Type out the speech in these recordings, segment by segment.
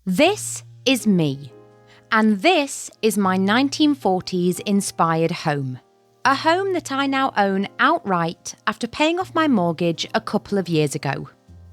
This is me, and this is my 1940s inspired home. A home that I now own outright after paying off my mortgage a couple of years ago.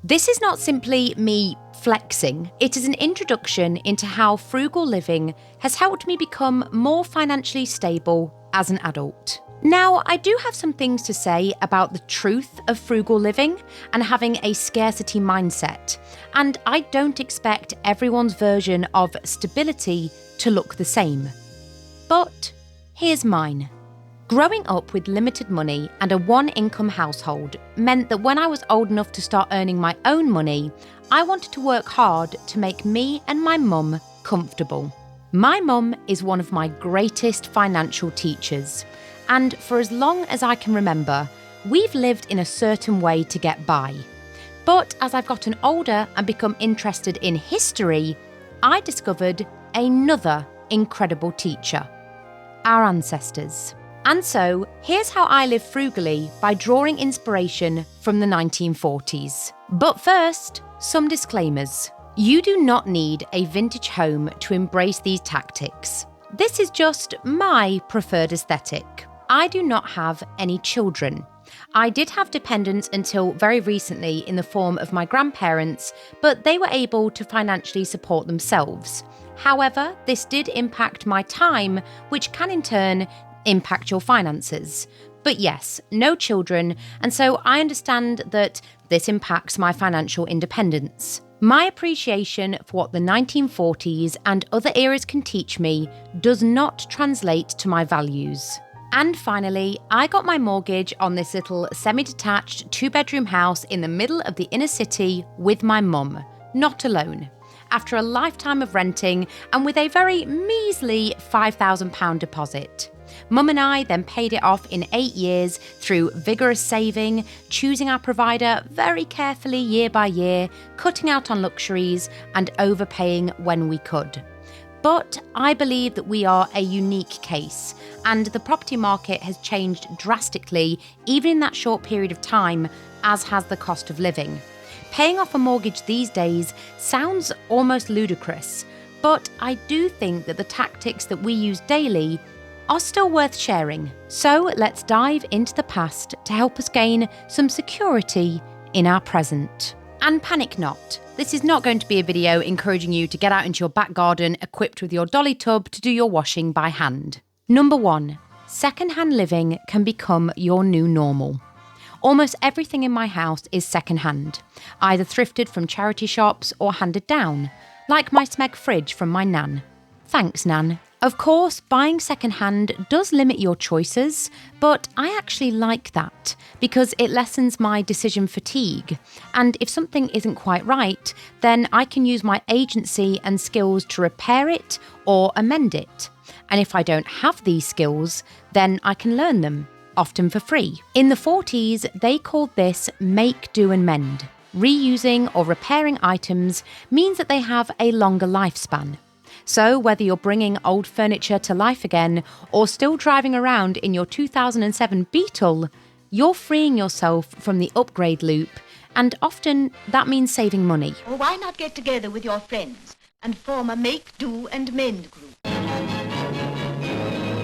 This is not simply me flexing, it is an introduction into how frugal living has helped me become more financially stable as an adult. Now, I do have some things to say about the truth of frugal living and having a scarcity mindset, and I don't expect everyone's version of stability to look the same. But here's mine. Growing up with limited money and a one-income household meant that when I was old enough to start earning my own money, I wanted to work hard to make me and my mum comfortable. My mum is one of my greatest financial teachers. And for as long as I can remember, we've lived in a certain way to get by. But as I've gotten older and become interested in history, I discovered another incredible teacher: our ancestors. And so, here's how I live frugally by drawing inspiration from the 1940s. But first, some disclaimers. You do not need a vintage home to embrace these tactics. This is just my preferred aesthetic. I do not have any children. I did have dependents until very recently in the form of my grandparents, but they were able to financially support themselves. However, this did impact my time, which can in turn impact your finances. But yes, no children, and so I understand that this impacts my financial independence. My appreciation for what the 1940s and other eras can teach me does not translate to my values. And finally, I got my mortgage on this little semi-detached 2-bedroom house in the middle of the inner city with my mum, not alone, after a lifetime of renting and with a very measly £5,000 deposit. Mum and I then paid it off in 8 years through vigorous saving, choosing our provider very carefully year by year, cutting out on luxuries and overpaying when we could. But I believe that we are a unique case, and the property market has changed drastically even in that short period of time, as has the cost of living. Paying off a mortgage these days sounds almost ludicrous, but I do think that the tactics that we use daily are still worth sharing. So let's dive into the past to help us gain some security in our present. And panic not. This is not going to be a video encouraging you to get out into your back garden equipped with your dolly tub to do your washing by hand. Number 1, second-hand living can become your new normal. Almost everything in my house is second-hand, either thrifted from charity shops or handed down, like my Smeg fridge from my nan. Thanks, Nan. Of course, buying second-hand does limit your choices, but I actually like that because it lessens my decision fatigue. And if something isn't quite right, then I can use my agency and skills to repair it or amend it. And if I don't have these skills, then I can learn them, often for free. In the 40s, they called this make, do and mend. Reusing or repairing items means that they have a longer lifespan. So whether you're bringing old furniture to life again or still driving around in your 2007 Beetle, you're freeing yourself from the upgrade loop, and often that means saving money. Well, why not get together with your friends and form a make, do and mend group?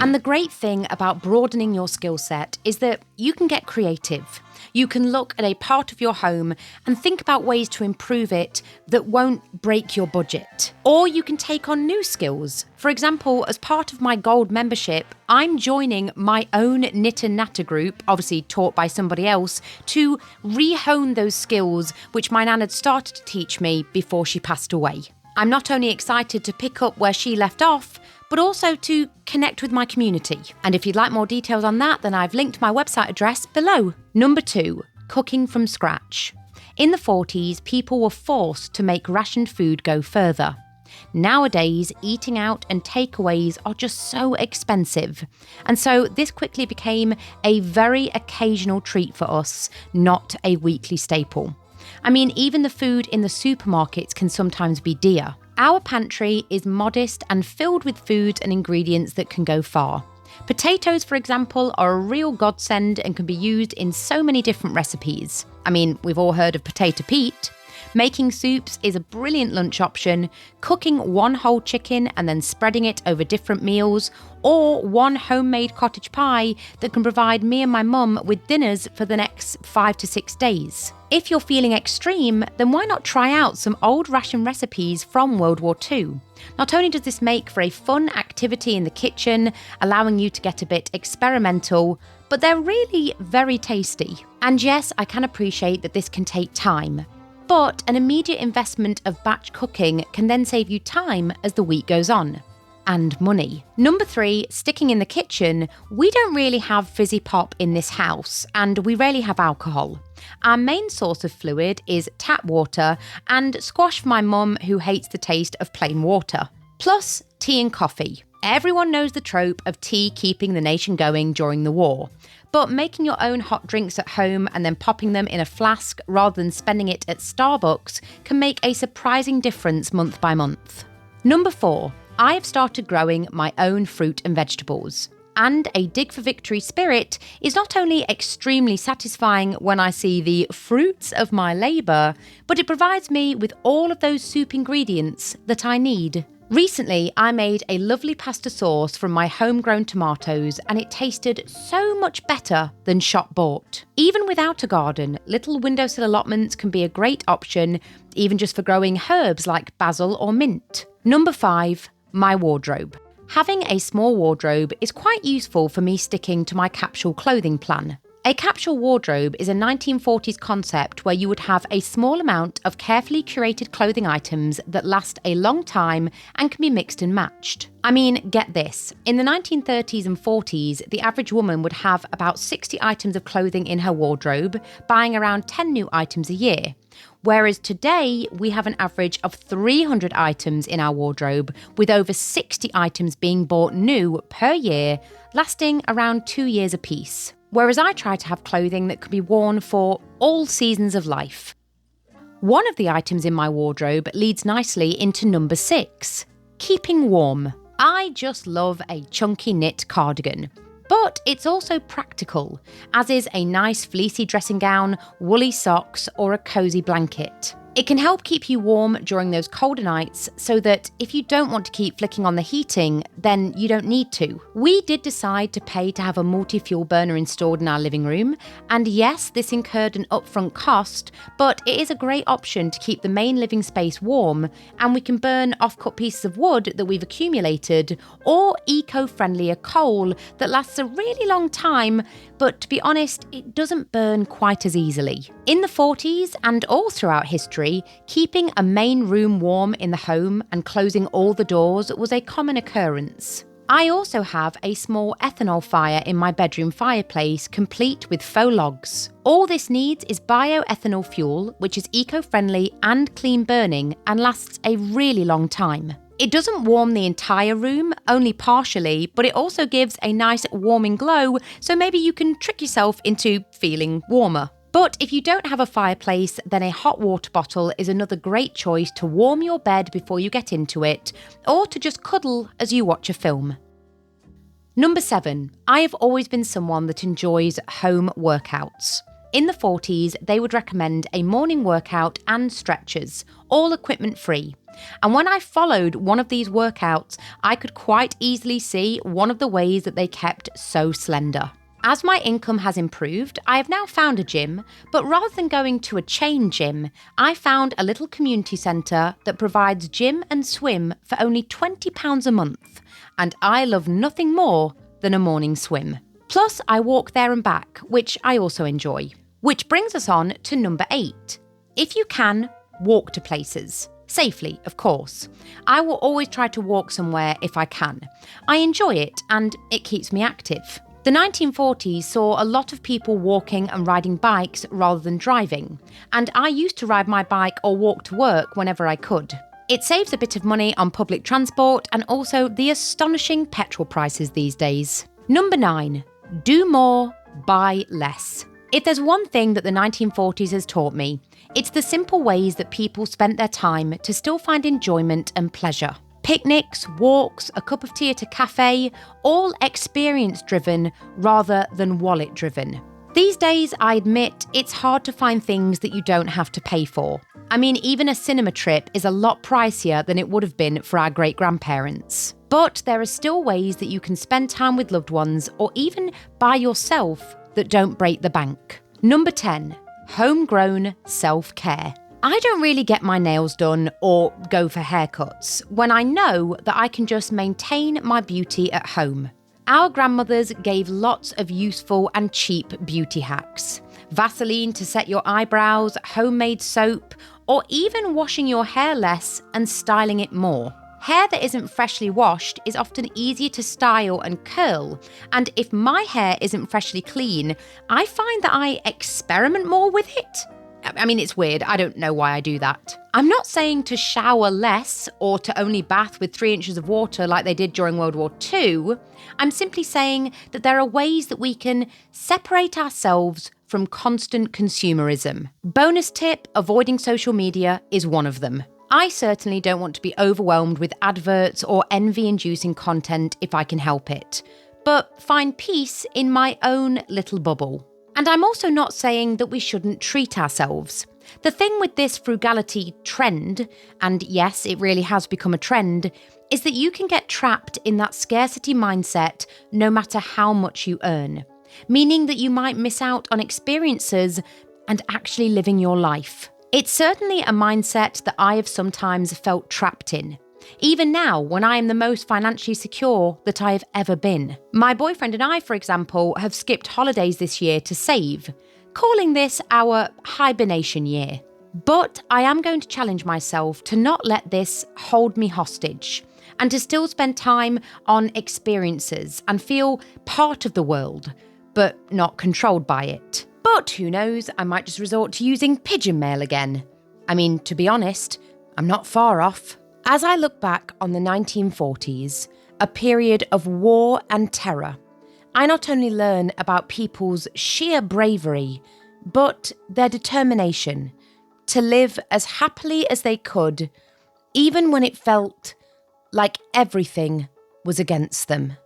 And the great thing about broadening your skill set is that you can get creative. You can look at a part of your home and think about ways to improve it that won't break your budget. Or you can take on new skills. For example, as part of my gold membership, I'm joining my own knit and natter group, obviously taught by somebody else, to re-hone those skills which my nan had started to teach me before she passed away. I'm not only excited to pick up where she left off, but also to connect with my community. And if you'd like more details on that, then I've linked my website address below. Number 2, cooking from scratch. In the 40s, people were forced to make rationed food go further. Nowadays, eating out and takeaways are just so expensive. And so this quickly became a very occasional treat for us, not a weekly staple. I mean, even the food in the supermarkets can sometimes be dear. Our pantry is modest and filled with foods and ingredients that can go far. Potatoes, for example, are a real godsend and can be used in so many different recipes. I mean, we've all heard of potato Pete, Making soups is a brilliant lunch option, cooking one whole chicken and then spreading it over different meals, or one homemade cottage pie that can provide me and my mum with dinners for the next 5 to 6 days. If you're feeling extreme, then why not try out some old ration recipes from World War II? Not only does this make for a fun activity in the kitchen, allowing you to get a bit experimental, but they're really very tasty. And yes, I can appreciate that this can take time, but an immediate investment of batch cooking can then save you time as the week goes on. And money. Number 3, sticking in the kitchen, we don't really have fizzy pop in this house, and we rarely have alcohol. Our main source of fluid is tap water and squash for my mum who hates the taste of plain water. Plus, tea and coffee. Everyone knows the trope of tea keeping the nation going during the war, but making your own hot drinks at home and then popping them in a flask rather than spending it at Starbucks can make a surprising difference month by month. Number 4, I have started growing my own fruit and vegetables. And a dig for victory spirit is not only extremely satisfying when I see the fruits of my labour, but it provides me with all of those soup ingredients that I need. Recently, I made a lovely pasta sauce from my homegrown tomatoes and it tasted so much better than shop bought. Even without a garden, little windowsill allotments can be a great option, even just for growing herbs like basil or mint. Number 5, my wardrobe. Having a small wardrobe is quite useful for me sticking to my capsule clothing plan. A capsule wardrobe is a 1940s concept where you would have a small amount of carefully curated clothing items that last a long time and can be mixed and matched. I mean, get this. In the 1930s and 40s, the average woman would have about 60 items of clothing in her wardrobe, buying around 10 new items a year. Whereas today, we have an average of 300 items in our wardrobe, with over 60 items being bought new per year, lasting around 2 years apiece. Whereas I try to have clothing that can be worn for all seasons of life. One of the items in my wardrobe leads nicely into number 6, keeping warm. I just love a chunky knit cardigan. But it's also practical, as is a nice fleecy dressing gown, woolly socks, or a cosy blanket. It can help keep you warm during those colder nights so that if you don't want to keep flicking on the heating, then you don't need to. We did decide to pay to have a multi-fuel burner installed in our living room, and yes, this incurred an upfront cost, but it is a great option to keep the main living space warm, and we can burn off-cut pieces of wood that we've accumulated, or eco-friendlier coal that lasts a really long time, but to be honest, it doesn't burn quite as easily. In the 40s and all throughout history, keeping a main room warm in the home and closing all the doors was a common occurrence. I also have a small ethanol fire in my bedroom fireplace, complete with faux logs. All this needs is bioethanol fuel, which is eco-friendly and clean burning and lasts a really long time. It doesn't warm the entire room, only partially, but it also gives a nice warming glow, so maybe you can trick yourself into feeling warmer. But if you don't have a fireplace, then a hot water bottle is another great choice to warm your bed before you get into it, or to just cuddle as you watch a film. Number 7, I have always been someone that enjoys home workouts. In the 40s, they would recommend a morning workout and stretchers, all equipment free. And when I followed one of these workouts, I could quite easily see one of the ways that they kept so slender. As my income has improved, I have now found a gym, but rather than going to a chain gym, I found a little community centre that provides gym and swim for only £20 a month, and I love nothing more than a morning swim. Plus, I walk there and back, which I also enjoy. Which brings us on to number 8. If you can, walk to places. Safely, of course. I will always try to walk somewhere if I can. I enjoy it and it keeps me active. The 1940s saw a lot of people walking and riding bikes rather than driving, and I used to ride my bike or walk to work whenever I could. It saves a bit of money on public transport and also the astonishing petrol prices these days. Number 9, do more, buy less. If there's one thing that the 1940s has taught me, it's the simple ways that people spent their time to still find enjoyment and pleasure. Picnics, walks, a cup of tea at a cafe, all experience-driven rather than wallet-driven. These days, I admit, it's hard to find things that you don't have to pay for. I mean, even a cinema trip is a lot pricier than it would have been for our great-grandparents. But there are still ways that you can spend time with loved ones or even by yourself that don't break the bank. Number 10, homegrown self-care. I don't really get my nails done or go for haircuts when I know that I can just maintain my beauty at home. Our grandmothers gave lots of useful and cheap beauty hacks. Vaseline to set your eyebrows, homemade soap, or even washing your hair less and styling it more. Hair that isn't freshly washed is often easier to style and curl, and if my hair isn't freshly clean, I find that I experiment more with it. I mean, it's weird. I don't know why I do that. I'm not saying to shower less or to only bath with 3 inches of water like they did during World War II. I'm simply saying that there are ways that we can separate ourselves from constant consumerism. Bonus tip, avoiding social media is one of them. I certainly don't want to be overwhelmed with adverts or envy-inducing content if I can help it, but find peace in my own little bubble. And I'm also not saying that we shouldn't treat ourselves. The thing with this frugality trend, and yes, it really has become a trend, is that you can get trapped in that scarcity mindset no matter how much you earn, meaning that you might miss out on experiences and actually living your life. It's certainly a mindset that I have sometimes felt trapped in. Even now, when I am the most financially secure that I have ever been. My boyfriend and I, for example, have skipped holidays this year to save, calling this our hibernation year. But I am going to challenge myself to not let this hold me hostage and to still spend time on experiences and feel part of the world, but not controlled by it. But who knows, I might just resort to using pigeon mail again. I mean, to be honest, I'm not far off. As I look back on the 1940s, a period of war and terror, I not only learn about people's sheer bravery, but their determination to live as happily as they could, even when it felt like everything was against them.